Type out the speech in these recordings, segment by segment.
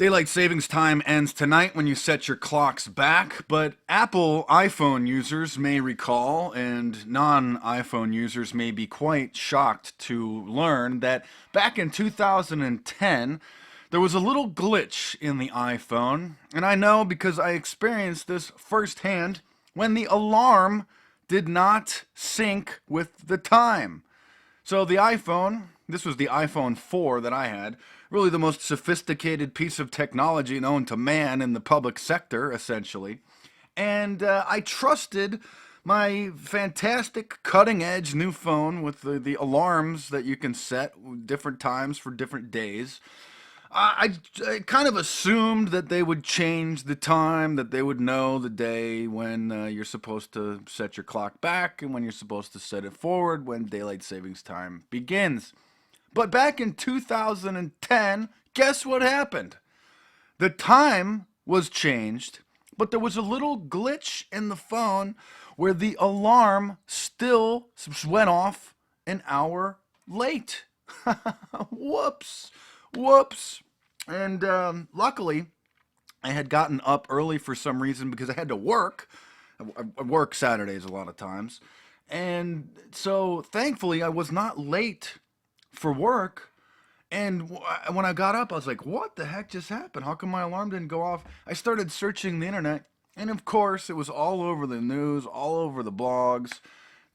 Daylight savings time ends tonight when you set your clocks back, but Apple iPhone users may recall, and non iPhone users may be quite shocked to learn that back in 2010, there was a little glitch in the iPhone, and I know because I experienced this firsthand when the alarm did not sync with the time. So the iPhone, this was the iPhone 4 that I had, really the most sophisticated piece of technology known to man in the public sector, essentially. And I trusted my fantastic cutting edge new phone with the alarms that you can set different times for different days. I kind of assumed that they would change the time, that they would know the day when you're supposed to set your clock back and when you're supposed to set it forward when daylight savings time begins. But back in 2010, guess what happened? The time was changed, but there was a little glitch in the phone where the alarm still went off an hour late. Whoops. Whoops. And luckily, I had gotten up early for some reason because I had to work. I work Saturdays a lot of times. And so thankfully, I was not late for work. And when I got up, I was like, what the heck just happened? How come my alarm didn't go off? I started searching the internet. And of course, it was all over the news, all over the blogs,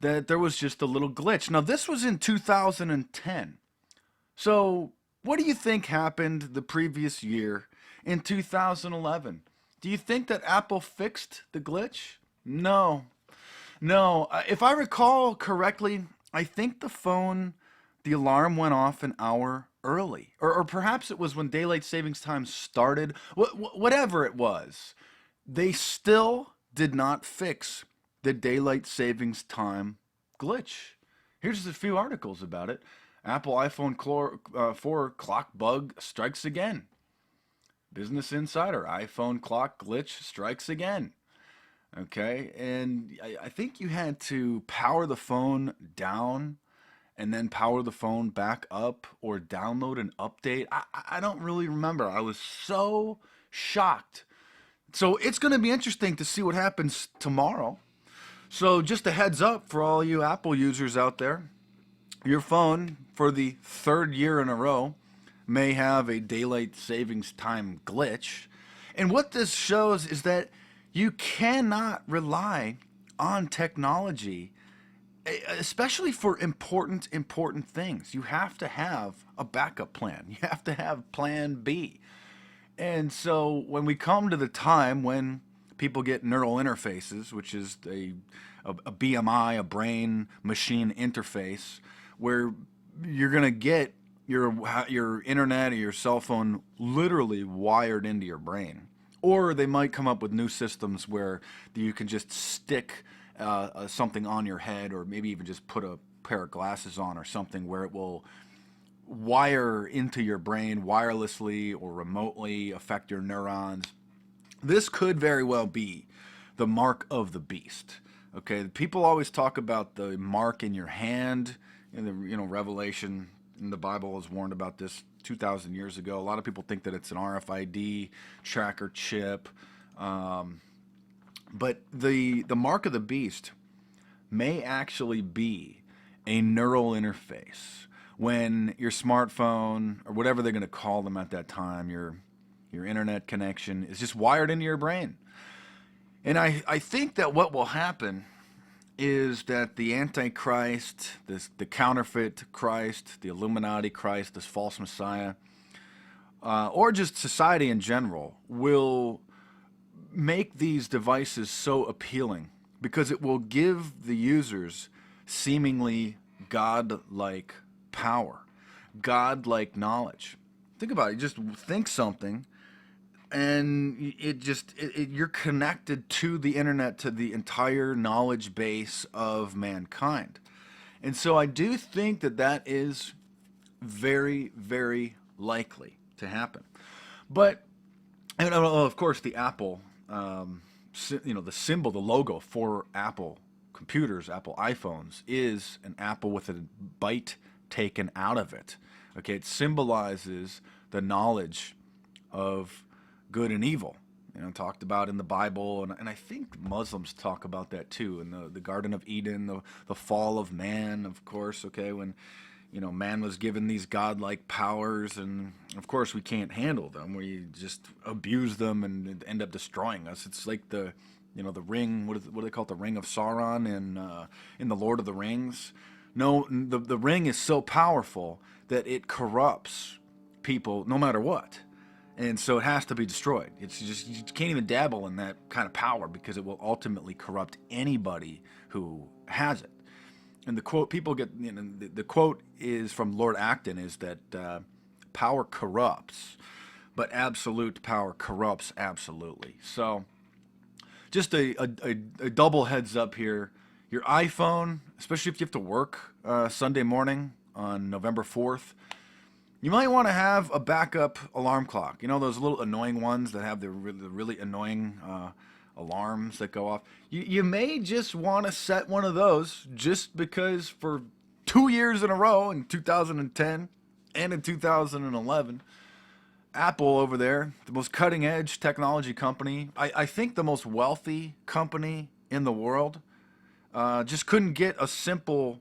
that there was just a little glitch. Now, this was in 2010. So, what do you think happened the previous year in 2011? Do you think that Apple fixed the glitch? No. No. If I recall correctly, I think the alarm went off an hour early. Or perhaps it was when daylight savings time started. Whatever it was, they still did not fix the daylight savings time glitch. Here's a few articles about it. Apple iPhone 4 clock bug strikes again. Business Insider, iPhone clock glitch strikes again. Okay, and I think you had to power the phone down and then power the phone back up or download an update. I don't really remember. I was so shocked. So it's going to be interesting to see what happens tomorrow. So just a heads up for all you Apple users out there. Your phone, for the third year in a row, may have a daylight savings time glitch. And what this shows is that you cannot rely on technology, especially for important things. You have to have a backup plan. You have to have plan B. And so when we come to the time when people get neural interfaces, which is a BMI, a brain machine interface, where you're going to get your internet or your cell phone literally wired into your brain. Or they might come up with new systems where you can just stick something on your head, or maybe even just put a pair of glasses on or something where it will wire into your brain wirelessly or remotely, affect your neurons. This could very well be the mark of the beast. Okay, people always talk about the mark in your hand. In the Revelation in the Bible was warned about this 2,000 years ago. A lot of people think that it's an RFID tracker chip, but the mark of the beast may actually be a neural interface. When your smartphone, or whatever they're going to call them at that time, your internet connection is just wired into your brain. And I think that what will happen is that the Antichrist, the counterfeit Christ, the Illuminati Christ, this false Messiah, or just society in general, will make these devices so appealing because it will give the users seemingly godlike power, godlike knowledge. Think about it. You just think something, and you're connected to the internet, to the entire knowledge base of mankind. And so I do think that is very, very likely to happen. But, and of course, the Apple, the symbol, the logo for Apple computers, Apple iPhones, is an apple with a bite taken out of it. Okay, it symbolizes the knowledge of good and evil. Talked about in the Bible, and I think Muslims talk about that too. In the Garden of Eden, the fall of man, of course. Okay, when man was given these godlike powers, and of course we can't handle them. We just abuse them and end up destroying us. It's like the ring. What do they call it? The Ring of Sauron in the Lord of the Rings. No, the ring is so powerful that it corrupts people no matter what. And so it has to be destroyed. It's just, you can't even dabble in that kind of power because it will ultimately corrupt anybody who has it. And the quote people get, the quote is from Lord Acton, is that power corrupts, but absolute power corrupts absolutely. So just a double heads up here. Your iPhone, especially if you have to work Sunday morning on November 4th, you might want to have a backup alarm clock. Those little annoying ones that have the really annoying alarms that go off. You may just want to set one of those just because for 2 years in a row, in 2010 and in 2011, Apple over there, the most cutting edge technology company, I think the most wealthy company in the world, just couldn't get a simple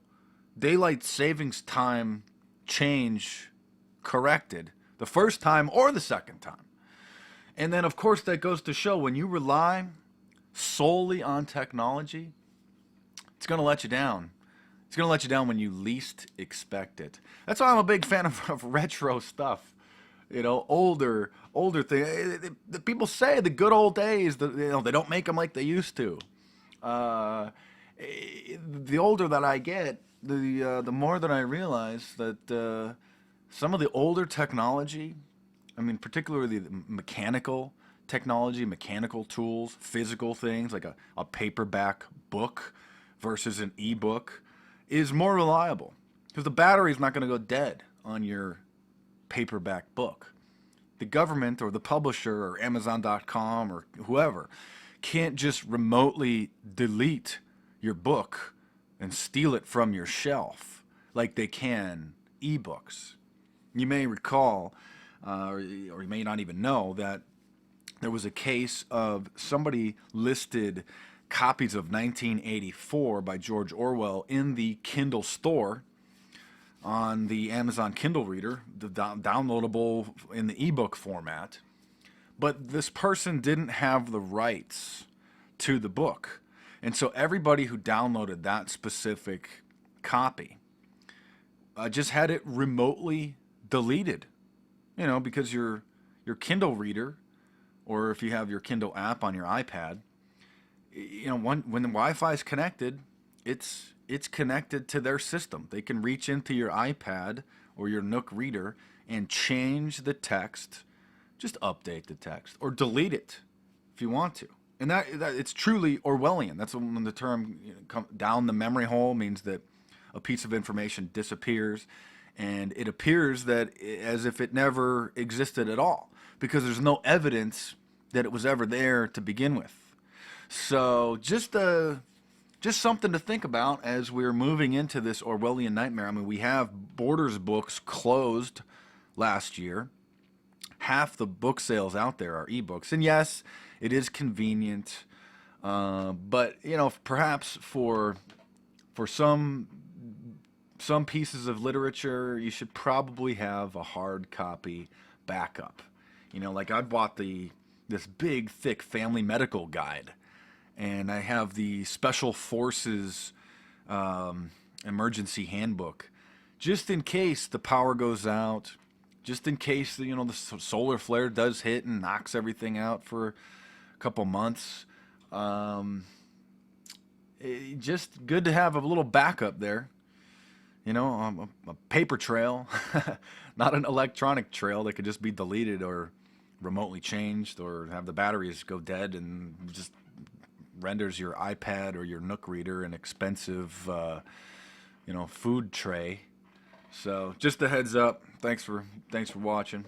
daylight savings time change corrected the first time or the second time. And then, of course, that goes to show when you rely solely on technology, it's going to let you down. It's going to let you down when you least expect it. That's why I'm a big fan of retro stuff. Older things. The people say the good old days, they don't make them like they used to. The older that I get, the more that I realize that some of the older technology, particularly the mechanical technology, mechanical tools, physical things like a paperback book versus an ebook, is more reliable because the battery is not going to go dead on your paperback book. The government or the publisher or Amazon.com or whoever can't just remotely delete your book and steal it from your shelf like they can ebooks. You may recall, or you may not even know, that there was a case of somebody listed copies of 1984 by George Orwell in the Kindle store on the Amazon Kindle reader, the downloadable in the ebook format. But this person didn't have the rights to the book. And so everybody who downloaded that specific copy just had it remotely deleted, because your Kindle reader, or if you have your Kindle app on your iPad, when the Wi-Fi is connected, it's connected to their system. They can reach into your iPad or your Nook reader and change the text, just update the text, or delete it if you want to. And that it's truly Orwellian. That's when the term down the memory hole means that a piece of information disappears and it appears that as if it never existed at all because there's no evidence that it was ever there to begin with. So just something to think about as we're moving into this Orwellian nightmare. We have Borders books closed last year. Half the book sales out there are ebooks. And yes, it is convenient. But, perhaps for some pieces of literature, you should probably have a hard copy backup. Like I bought this big, thick family medical guide, and I have the Special Forces emergency handbook, just in case the power goes out, just in case the solar flare does hit and knocks everything out for a couple months. Just good to have a little backup there. A paper trail, not an electronic trail that could just be deleted or remotely changed or have the batteries go dead and just renders your iPad or your Nook reader an expensive, food tray. So just a heads up. Thanks for watching.